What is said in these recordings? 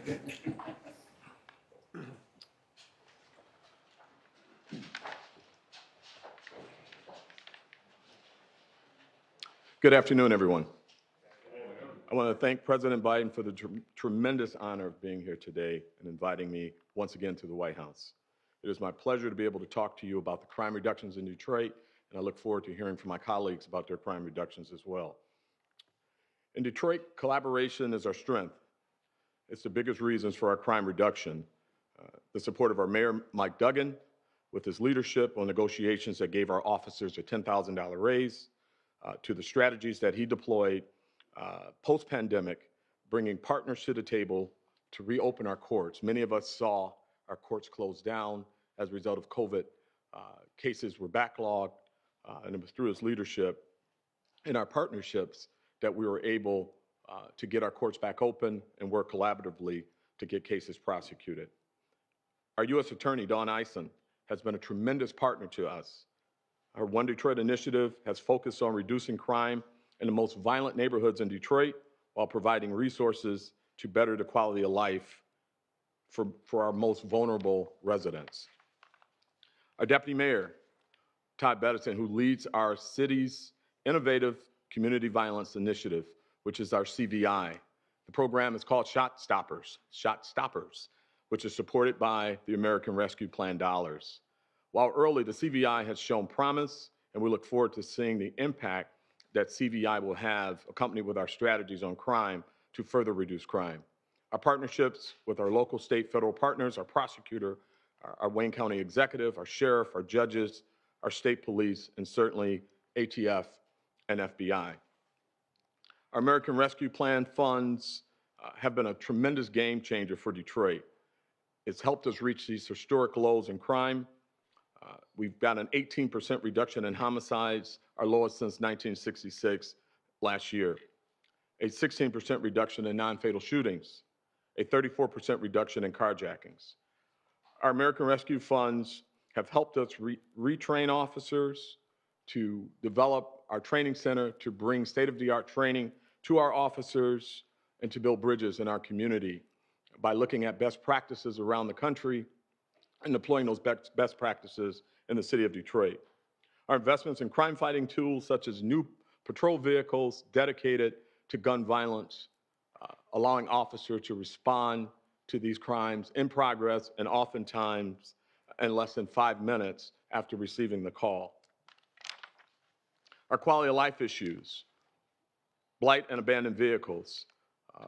Good afternoon, everyone. I want to thank President Biden for the tremendous honor of being here today and inviting me once again to the White House. It is my pleasure to be able to talk to you about the crime reductions in Detroit, and I look forward to hearing from my colleagues about their crime reductions as well. In Detroit, collaboration is our strength. It's the biggest reasons for our crime reduction. The support of our Mayor, Mike Duggan, with his leadership on negotiations that gave our officers a $10,000 raise, to the strategies that he deployed post-pandemic, bringing partners to the table to reopen our courts. Many of us saw our courts closed down as a result of COVID. Cases were backlogged, and it was through his leadership and our partnerships that we were able to get our courts back open and work collaboratively to get cases prosecuted. Our U.S. Attorney, Dawn Eisen, has been a tremendous partner to us. Our One Detroit initiative has focused on reducing crime in the most violent neighborhoods in Detroit while providing resources to better the quality of life for our most vulnerable residents. Our Deputy Mayor, Todd Bettison, who leads our city's innovative Community Violence Initiative, which is our CVI. The program is called Shot Stoppers, which is supported by the American Rescue Plan dollars. While early, the CVI has shown promise, and we look forward to seeing the impact that CVI will have accompanied with our strategies on crime to further reduce crime. Our partnerships with our local, state, federal partners, our prosecutor, our Wayne County executive, our sheriff, our judges, our state police, and certainly ATF and FBI. Our American Rescue Plan funds have been a tremendous game changer for Detroit. It's helped us reach these historic lows in crime. We've got an 18% reduction in homicides, our lowest since 1966 last year. A 16% reduction in non-fatal shootings, a 34% reduction in carjackings. Our American Rescue Funds have helped us retrain officers, to develop our training center, to bring state-of-the-art training to our officers, and to build bridges in our community by looking at best practices around the country and deploying those best practices in the city of Detroit. Our investments in crime-fighting tools such as new patrol vehicles dedicated to gun violence, allowing officers to respond to these crimes in progress and oftentimes in less than 5 minutes after receiving the call. Our quality of life issues, blight and abandoned vehicles.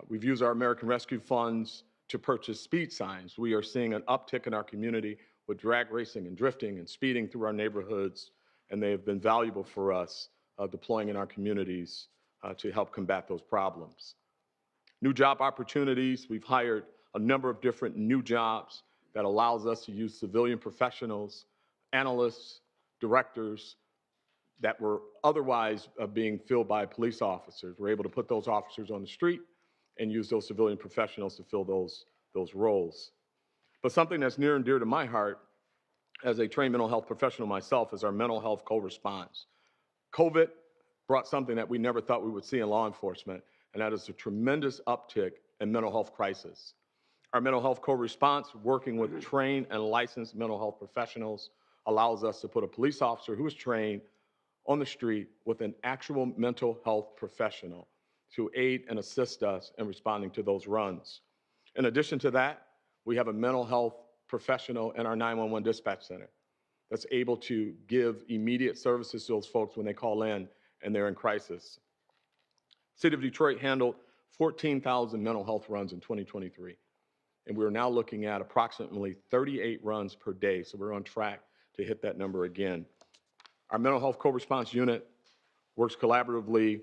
We've used our American Rescue Funds to purchase speed signs. We are seeing an uptick in our community with drag racing and drifting and speeding through our neighborhoods, and they have been valuable for us deploying in our communities to help combat those problems. New job opportunities. We've hired a number of different new jobs that allows us to use civilian professionals, analysts, directors that were otherwise being filled by police officers. We're able to put those officers on the street and use those civilian professionals to fill those roles. But something that's near and dear to my heart as a trained mental health professional myself is our mental health co-response. COVID brought something that we never thought we would see in law enforcement, and that is a tremendous uptick in mental health crisis. Our mental health co-response, working with trained and licensed mental health professionals, allows us to put a police officer who is trained on the street with an actual mental health professional to aid and assist us in responding to those runs. In addition to that, we have a mental health professional in our 911 dispatch center that's able to give immediate services to those folks when they call in and they're in crisis. City of Detroit handled 14,000 mental health runs in 2023, and we're now looking at approximately 38 runs per day, so we're on track to hit that number again. Our mental health co-response unit works collaboratively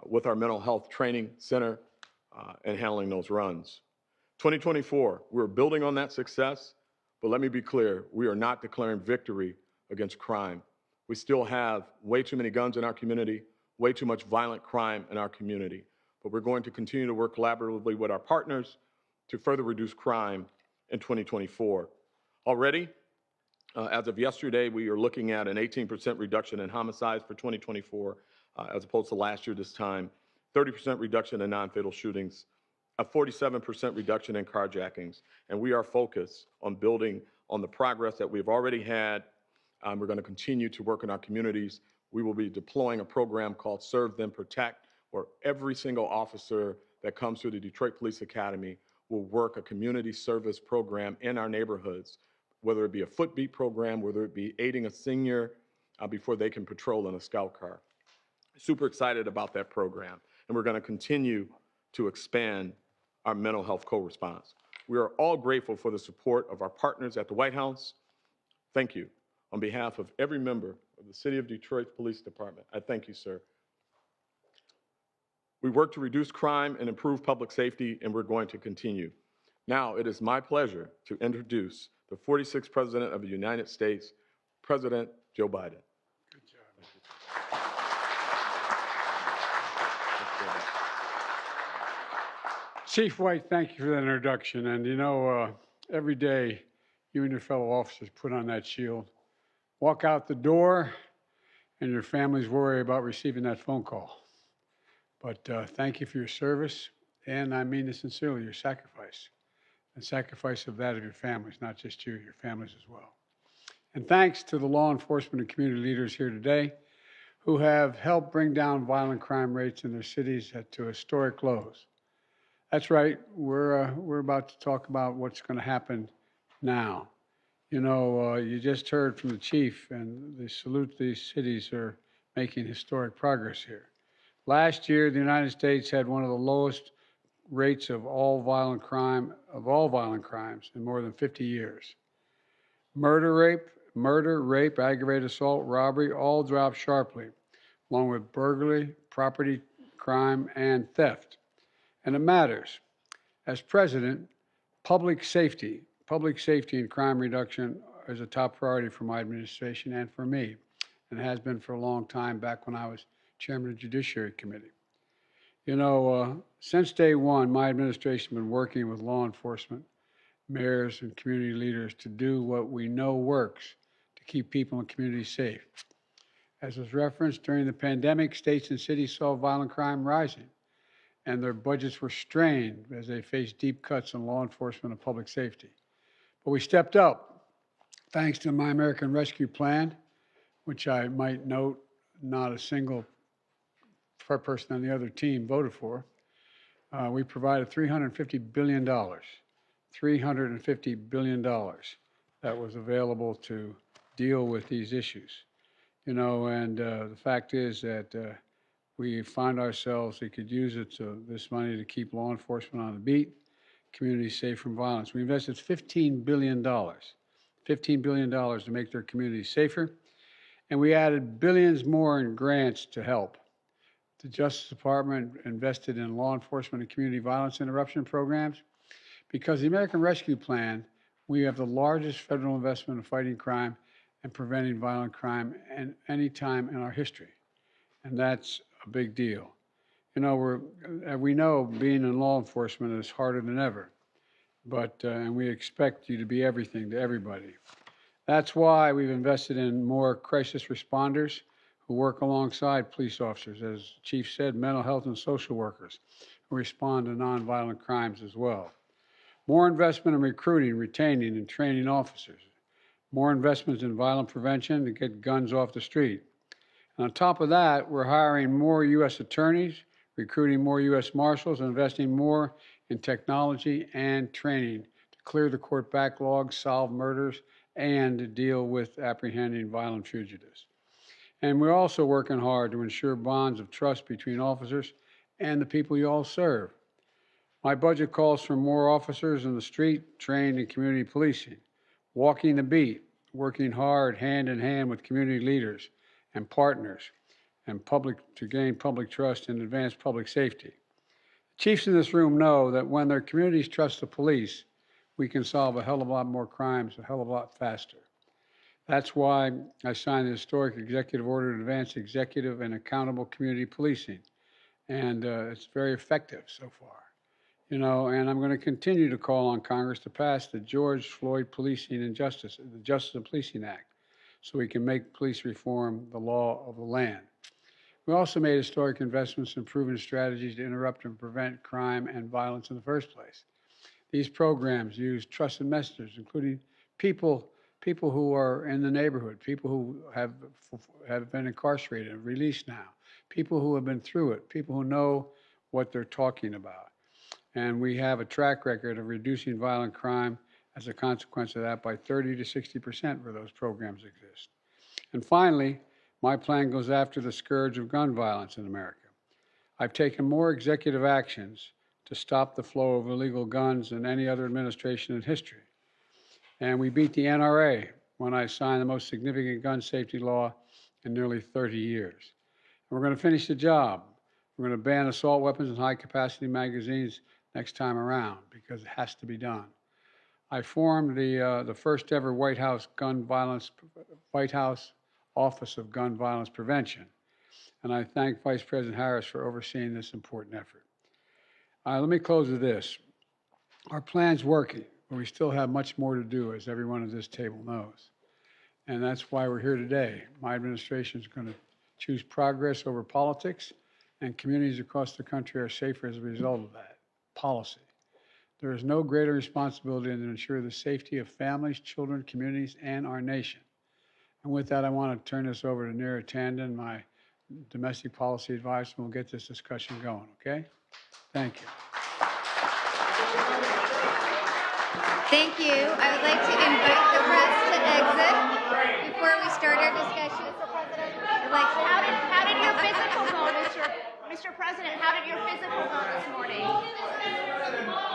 with our mental health training center and handling those runs. 2024, we're building on that success, but let me be clear, we are not declaring victory against crime. We still have way too many guns in our community, way too much violent crime in our community, but we're going to continue to work collaboratively with our partners to further reduce crime in 2024. Already, as of yesterday, we are looking at an 18% reduction in homicides for 2024, as opposed to last year this time, 30% reduction in non-fatal shootings, a 47% reduction in carjackings, and we are focused on building on the progress that we've already had. We're going to continue to work in our communities. We will be deploying a program called Serve Then Protect, where every single officer that comes through the Detroit Police Academy will work a community service program in our neighborhoods, whether it be a footbeat program, whether it be aiding a senior before they can patrol in a scout car. Super excited about that program, and we're going to continue to expand our mental health co-response. We are all grateful for the support of our partners at the White House. Thank you. On behalf of every member of the City of Detroit Police Department, I thank you, sir. We work to reduce crime and improve public safety, and we're going to continue. Now, it is my pleasure to introduce the 46th President of the United States, President Joe Biden. Good job. Chief White, thank you for that introduction. And you know, every day you and your fellow officers put on that shield, walk out the door, and your families worry about receiving that phone call. But thank you for your service, and I mean this sincerely, your sacrifice, and sacrifice of that of your families, not just you, your families as well. And thanks to the law enforcement and community leaders here today who have helped bring down violent crime rates in their cities to historic lows. That's right, we're about to talk about what's going to happen now. You know, you just heard from the chief, and the salute these cities are making historic progress here. Last year, the United States had one of the lowest rates of all violent crimes in more than 50 years. Murder, rape, aggravated assault, robbery, all dropped sharply, along with burglary, property crime, and theft. And it matters. As president, public safety and crime reduction is a top priority for my administration and for me, and has been for a long time, back when I was chairman of the Judiciary Committee. You know, since day one, my administration has been working with law enforcement, mayors, and community leaders to do what we know works to keep people and communities safe. As was referenced, during the pandemic, states and cities saw violent crime rising, and their budgets were strained as they faced deep cuts in law enforcement and public safety. But we stepped up, thanks to My American Rescue Plan, which I might note not a single person on the other team voted for. We provided $350 billion that was available to deal with these issues. You know, and the fact is that we find ourselves, we could use this money to keep law enforcement on the beat, communities safe from violence. We invested $15 billion to make their communities safer, and we added billions more in grants to help. The Justice Department invested in law enforcement and community violence interruption programs. Because the American Rescue Plan, we have the largest federal investment in fighting crime and preventing violent crime at any time in our history. And that's a big deal. You know, we know being in law enforcement is harder than ever, but and we expect you to be everything to everybody. That's why we've invested in more crisis responders who work alongside police officers, as the chief said, mental health and social workers who respond to nonviolent crimes as well. More investment in recruiting, retaining, and training officers. More investments in violent prevention to get guns off the street. And on top of that, we're hiring more U.S. attorneys, recruiting more U.S. Marshals, and investing more in technology and training to clear the court backlog, solve murders, and to deal with apprehending violent fugitives. And we're also working hard to ensure bonds of trust between officers and the people you all serve. My budget calls for more officers in the street trained in community policing, walking the beat, working hard hand in hand with community leaders and partners and to gain public trust and advance public safety. Chiefs in this room know that when their communities trust the police, we can solve a hell of a lot more crimes a hell of a lot faster. That's why I signed the historic executive order to advance executive and accountable community policing. And it's very effective so far. You know, and I'm going to continue to call on Congress to pass the George Floyd Policing and Justice, the Justice and Policing Act, so we can make police reform the law of the land. We also made historic investments in proven strategies to interrupt and prevent crime and violence in the first place. These programs use trusted messengers, including people who are in the neighborhood, people who have been incarcerated and released now, people who have been through it, people who know what they're talking about. And we have a track record of reducing violent crime as a consequence of that by 30 to 60% where those programs exist. And finally, my plan goes after the scourge of gun violence in America. I've taken more executive actions to stop the flow of illegal guns than any other administration in history. And we beat the NRA when I signed the most significant gun safety law in nearly 30 years. And we're going to finish the job. We're going to ban assault weapons and high-capacity magazines next time around because it has to be done. I formed the first ever White House Office of Gun Violence Prevention, and I thank Vice President Harris for overseeing this important effort. Let me close with this. Our plan's working, but we still have much more to do, as everyone at this table knows. And that's why we're here today. My administration is going to choose progress over politics, and communities across the country are safer as a result of that policy. There is no greater responsibility than to ensure the safety of families, children, communities, and our nation. And with that, I want to turn this over to Neera Tanden, my domestic policy advisor, and we'll get this discussion going, okay? Thank you. Thank you. I would like to invite the press to exit before we start our discussion. Mr. President, how did your physical go, Mr. President? How did your physical go this morning? How was your physical?